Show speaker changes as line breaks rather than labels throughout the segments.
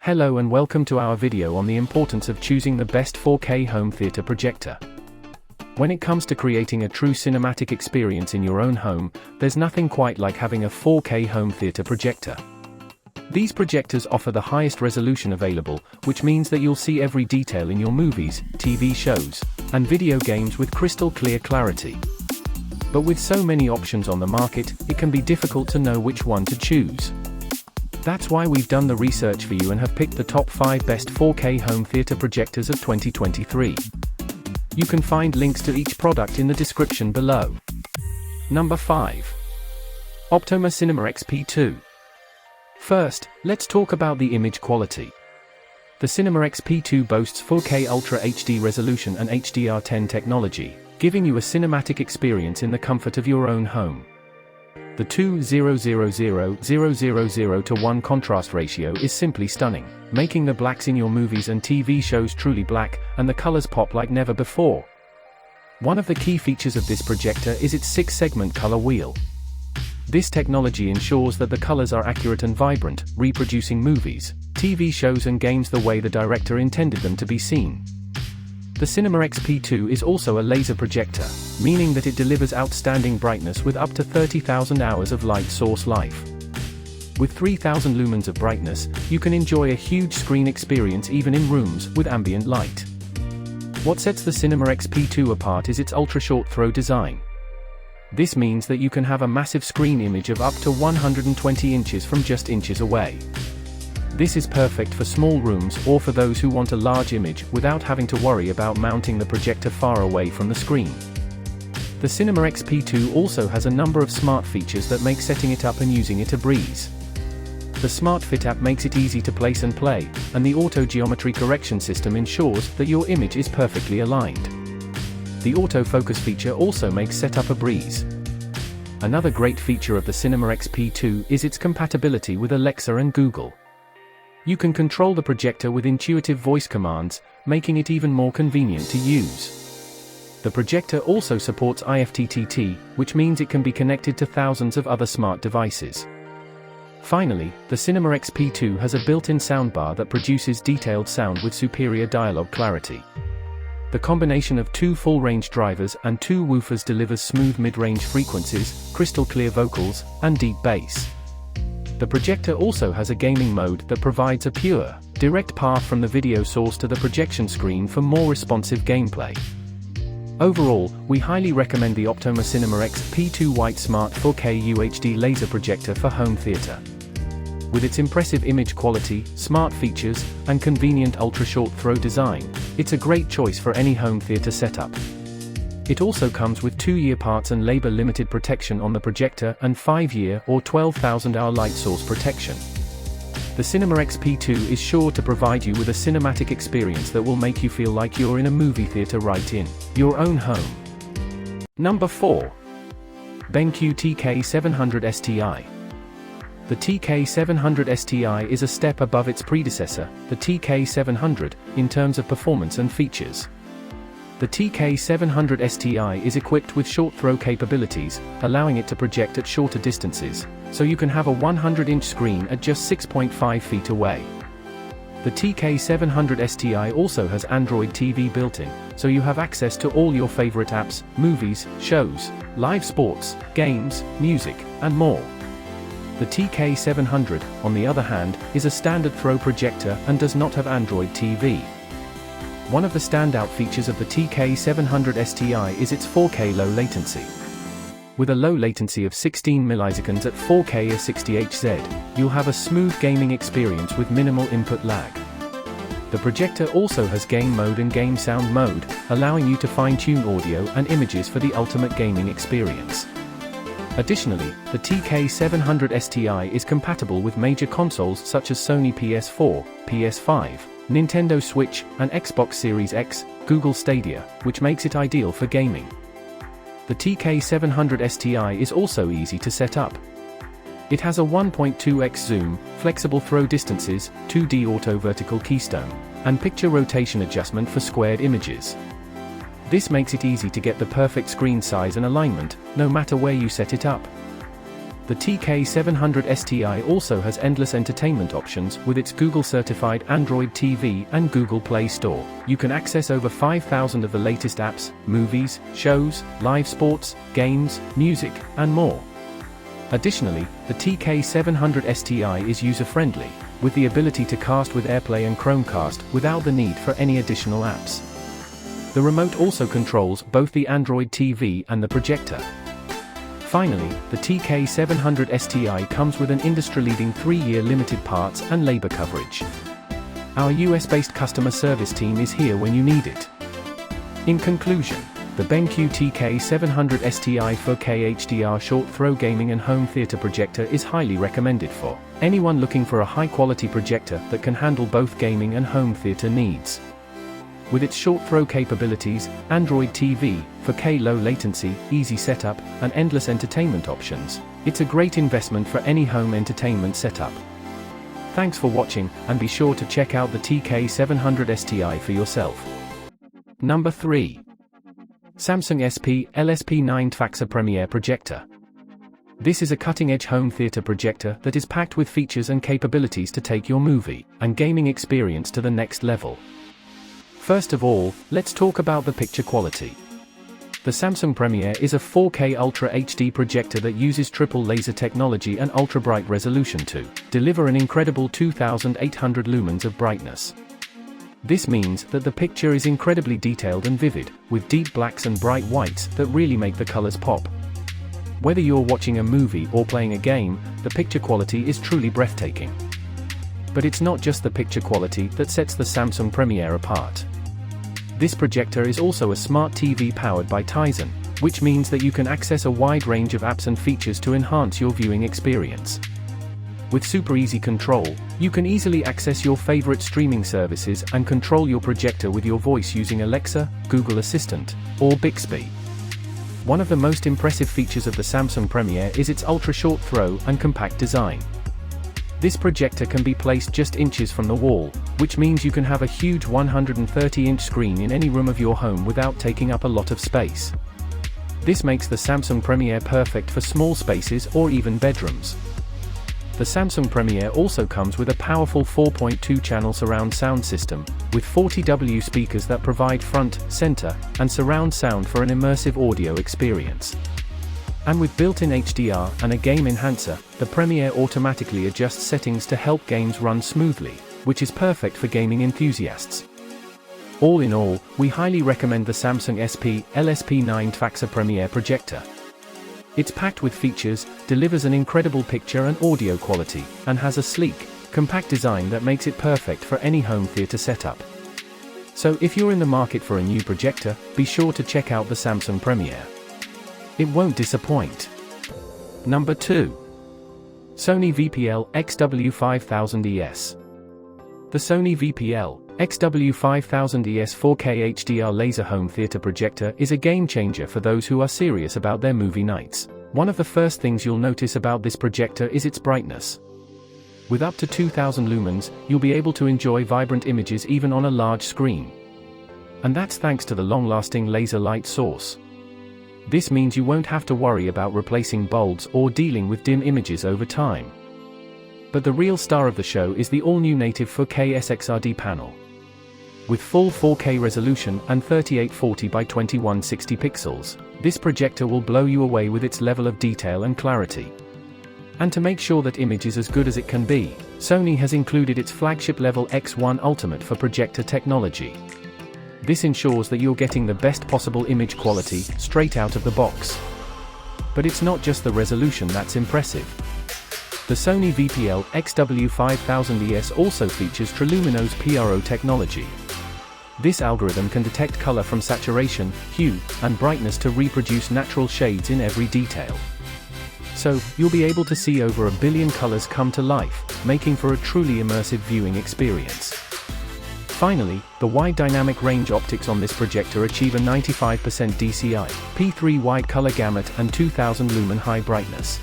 Hello and welcome to our video on the importance of choosing the best 4K home theater projector. When it comes to creating a true cinematic experience in your own home, there's nothing quite like having a 4K home theater projector. These projectors offer the highest resolution available, which means that you'll see every detail in your movies, TV shows, and video games with crystal clear clarity. But with so many options on the market, it can be difficult to know which one to choose. That's why we've done the research for you and have picked the top 5 best 4K home theater projectors of 2023. You can find links to each product in the description below. Number 5. Optoma CinemaX P2. First, let's talk about the image quality. The CinemaX P2 boasts 4K Ultra HD resolution and HDR10 technology, giving you a cinematic experience in the comfort of your own home. The 2:0:0:0:0:0:1 contrast ratio is simply stunning, making the blacks in your movies and TV shows truly black, and the colors pop like never before. One of the key features of this projector is its 6-segment color wheel. This technology ensures that the colors are accurate and vibrant, reproducing movies, TV shows and games the way the director intended them to be seen. The CinemaX P2 is also a laser projector, meaning that it delivers outstanding brightness with up to 30,000 hours of light source life. With 3,000 lumens of brightness, you can enjoy a huge screen experience even in rooms with ambient light. What sets the CinemaX P2 apart is its ultra-short throw design. This means that you can have a massive screen image of up to 120 inches from just inches away. This is perfect for small rooms or for those who want a large image without having to worry about mounting the projector far away from the screen. The CinemaX P2 also has a number of smart features that make setting it up and using it a breeze. The Smart Fit app makes it easy to place and play, and the Auto Geometry Correction system ensures that your image is perfectly aligned. The autofocus feature also makes setup a breeze. Another great feature of the CinemaX P2 is its compatibility with Alexa and Google. You can control the projector with intuitive voice commands, making it even more convenient to use. The projector also supports IFTTT, which means it can be connected to thousands of other smart devices. Finally, the CinemaX P2 has a built-in soundbar that produces detailed sound with superior dialogue clarity. The combination of 2 full-range drivers and 2 woofers delivers smooth mid-range frequencies, crystal clear vocals, and deep bass. The projector also has a gaming mode that provides a pure, direct path from the video source to the projection screen for more responsive gameplay. Overall, we highly recommend the Optoma CinemaX P2 White Smart 4K UHD laser projector for home theater. With its impressive image quality, smart features, and convenient ultra-short throw design, it's a great choice for any home theater setup. It also comes with 2-year parts and labor-limited protection on the projector and 5-year or 12,000-hour light source protection. The CinemaX P2 is sure to provide you with a cinematic experience that will make you feel like you're in a movie theater right in your own home. Number 4. BenQ TK700STi. The TK700STi is a step above its predecessor, the TK700, in terms of performance and features. The TK700STi is equipped with short throw capabilities, allowing it to project at shorter distances, so you can have a 100-inch screen at just 6.5 feet away. The TK700STi also has Android TV built-in, so you have access to all your favorite apps, movies, shows, live sports, games, music, and more. The TK700, on the other hand, is a standard throw projector and does not have Android TV. One of the standout features of the TK700STi is its 4K low latency. With a low latency of 16 milliseconds at 4K at 60Hz, you'll have a smooth gaming experience with minimal input lag. The projector also has game mode and game sound mode, allowing you to fine-tune audio and images for the ultimate gaming experience. Additionally, the TK700STi is compatible with major consoles such as Sony PS4, PS5, Nintendo Switch, and Xbox Series X, Google Stadia, which makes it ideal for gaming. The TK700STi is also easy to set up. It has a 1.2x zoom, flexible throw distances, 2D auto vertical keystone, and picture rotation adjustment for squared images. This makes it easy to get the perfect screen size and alignment, no matter where you set it up. The TK700STi also has endless entertainment options with its Google-certified Android TV and Google Play Store. You can access over 5,000 of the latest apps, movies, shows, live sports, games, music, and more. Additionally, the TK700STi is user-friendly, with the ability to cast with AirPlay and Chromecast without the need for any additional apps. The remote also controls both the Android TV and the projector. Finally, the TK700STi comes with an industry-leading 3-year limited parts and labor coverage. Our US-based customer service team is here when you need it. In conclusion, the BenQ TK700STi 4K HDR short-throw gaming and home theater projector is highly recommended for anyone looking for a high-quality projector that can handle both gaming and home theater needs. With its short-throw capabilities, Android TV, 4K low latency, easy setup, and endless entertainment options, it's a great investment for any home entertainment setup. Thanks for watching, and be sure to check out the TK700STi for yourself. Number 3. Samsung VPL-XW5000ES Faxa Premiere Projector. This is a cutting-edge home theater projector that is packed with features and capabilities to take your movie and gaming experience to the next level. First of all, let's talk about the picture quality. The Samsung Premiere is a 4K Ultra HD projector that uses triple laser technology and ultra-bright resolution to deliver an incredible 2,800 lumens of brightness. This means that the picture is incredibly detailed and vivid, with deep blacks and bright whites that really make the colors pop. Whether you're watching a movie or playing a game, the picture quality is truly breathtaking. But it's not just the picture quality that sets the Samsung Premiere apart. This projector is also a smart TV powered by Tizen, which means that you can access a wide range of apps and features to enhance your viewing experience. With super easy control, you can easily access your favorite streaming services and control your projector with your voice using Alexa, Google Assistant, or Bixby. One of the most impressive features of the Samsung Premiere is its ultra-short throw and compact design. This projector can be placed just inches from the wall, which means you can have a huge 130-inch screen in any room of your home without taking up a lot of space. This makes the Samsung Premiere perfect for small spaces or even bedrooms. The Samsung Premiere also comes with a powerful 4.2-channel surround sound system, with 40W speakers that provide front, center, and surround sound for an immersive audio experience. And with built-in HDR and a game enhancer, the Premiere automatically adjusts settings to help games run smoothly, which is perfect for gaming enthusiasts. All in all, we highly recommend the Samsung VPL-XW5000ES Faxa Premiere Projector. It's packed with features, delivers an incredible picture and audio quality, and has a sleek, compact design that makes it perfect for any home theater setup. So if you're in the market for a new projector, be sure to check out the Samsung Premiere. It won't disappoint. Number 2. Sony VPL-XW5000ES. The Sony VPL-XW5000ES 4K HDR laser home theater projector is a game changer for those who are serious about their movie nights. One of the first things you'll notice about this projector is its brightness. With up to 2,000 lumens, you'll be able to enjoy vibrant images even on a large screen. And that's thanks to the long-lasting laser light source. This means you won't have to worry about replacing bulbs or dealing with dim images over time. But the real star of the show is the all-new native 4K sXRD panel. With full 4K resolution and 3840 by 2160 pixels, this projector will blow you away with its level of detail and clarity. And to make sure that image is as good as it can be, Sony has included its flagship level X1 Ultimate for projector technology. This ensures that you're getting the best possible image quality straight out of the box. But it's not just the resolution that's impressive. The Sony VPL-XW5000ES also features Trilumino's PRO technology. This algorithm can detect color from saturation, hue, and brightness to reproduce natural shades in every detail. So, you'll be able to see over 1 billion colors come to life, making for a truly immersive viewing experience. Finally, the wide dynamic range optics on this projector achieve a 95% DCI, P3 wide color gamut and 2000 lumen high brightness.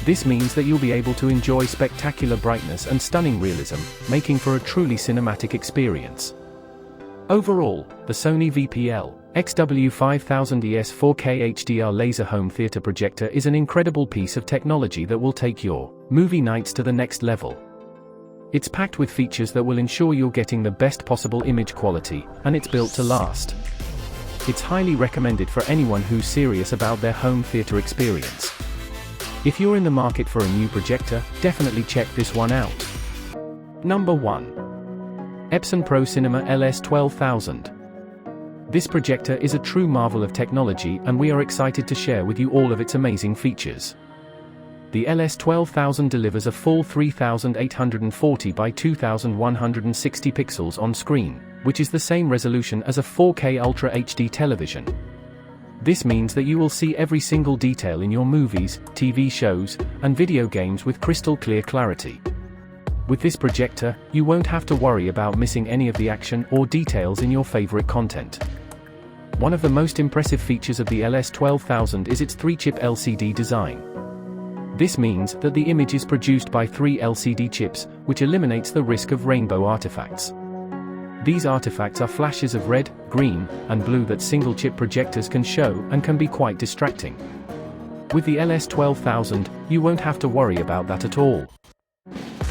This means that you'll be able to enjoy spectacular brightness and stunning realism, making for a truly cinematic experience. Overall, the Sony VPL-XW5000ES 4K HDR laser home theater projector is an incredible piece of technology that will take your movie nights to the next level. It's packed with features that will ensure you're getting the best possible image quality, and it's built to last. It's highly recommended for anyone who's serious about their home theater experience. If you're in the market for a new projector, definitely check this one out. Number 1. Epson Pro Cinema LS 12000. This projector is a true marvel of technology, and we are excited to share with you all of its amazing features. The LS 12000 delivers a full 3840 by 2160 pixels on screen, which is the same resolution as a 4K Ultra HD television. This means that you will see every single detail in your movies, TV shows, and video games with crystal clear clarity. With this projector, you won't have to worry about missing any of the action or details in your favorite content. One of the most impressive features of the LS 12000 is its 3-chip LCD design. This means that the image is produced by 3 LCD chips, which eliminates the risk of rainbow artifacts. These artifacts are flashes of red, green, and blue that single-chip projectors can show and can be quite distracting. With the LS 12000, you won't have to worry about that at all.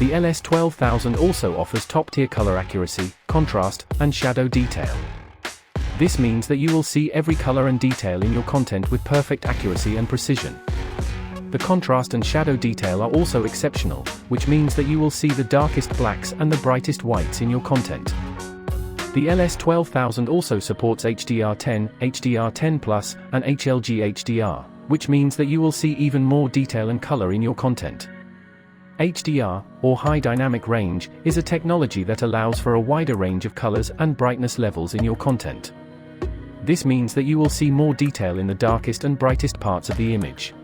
The LS 12000 also offers top-tier color accuracy, contrast, and shadow detail. This means that you will see every color and detail in your content with perfect accuracy and precision. The contrast and shadow detail are also exceptional, which means that you will see the darkest blacks and the brightest whites in your content. The LS 12000 also supports HDR10, HDR10+, and HLG HDR, which means that you will see even more detail and color in your content. HDR, or High Dynamic Range, is a technology that allows for a wider range of colors and brightness levels in your content. This means that you will see more detail in the darkest and brightest parts of the image.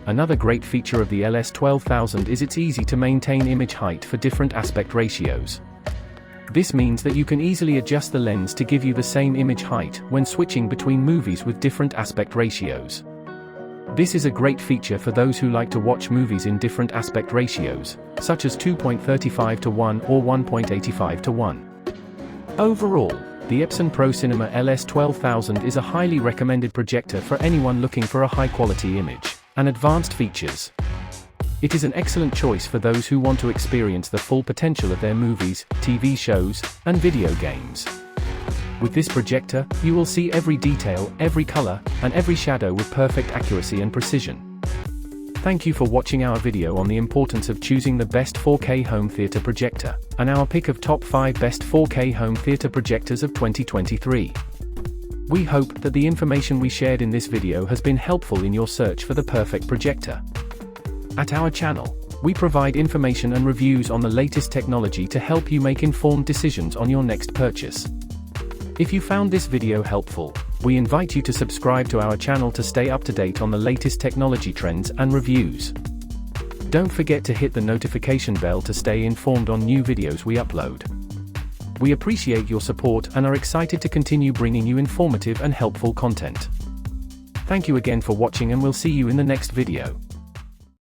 Another great feature of the LS 12000 is its easy-to-maintain image height for different aspect ratios. This means that you can easily adjust the lens to give you the same image height when switching between movies with different aspect ratios. This is a great feature for those who like to watch movies in different aspect ratios, such as 2.35:1 or 1.85:1. Overall, the Epson Pro Cinema LS 12000 is a highly recommended projector for anyone looking for a high-quality image and advanced features. It is an excellent choice for those who want to experience the full potential of their movies, TV shows, and video games. With this projector, you will see every detail, every color, and every shadow with perfect accuracy and precision. Thank you for watching our video on the importance of choosing the best 4K home theater projector, and our pick of top 5 best 4K home theater projectors of 2023. We hope that the information we shared in this video has been helpful in your search for the perfect projector. At our channel, we provide information and reviews on the latest technology to help you make informed decisions on your next purchase. If you found this video helpful, we invite you to subscribe to our channel to stay up to date on the latest technology trends and reviews. Don't forget to hit the notification bell to stay informed on new videos we upload. We appreciate your support and are excited to continue bringing you informative and helpful content. Thank you again for watching, and we'll see you in the next video.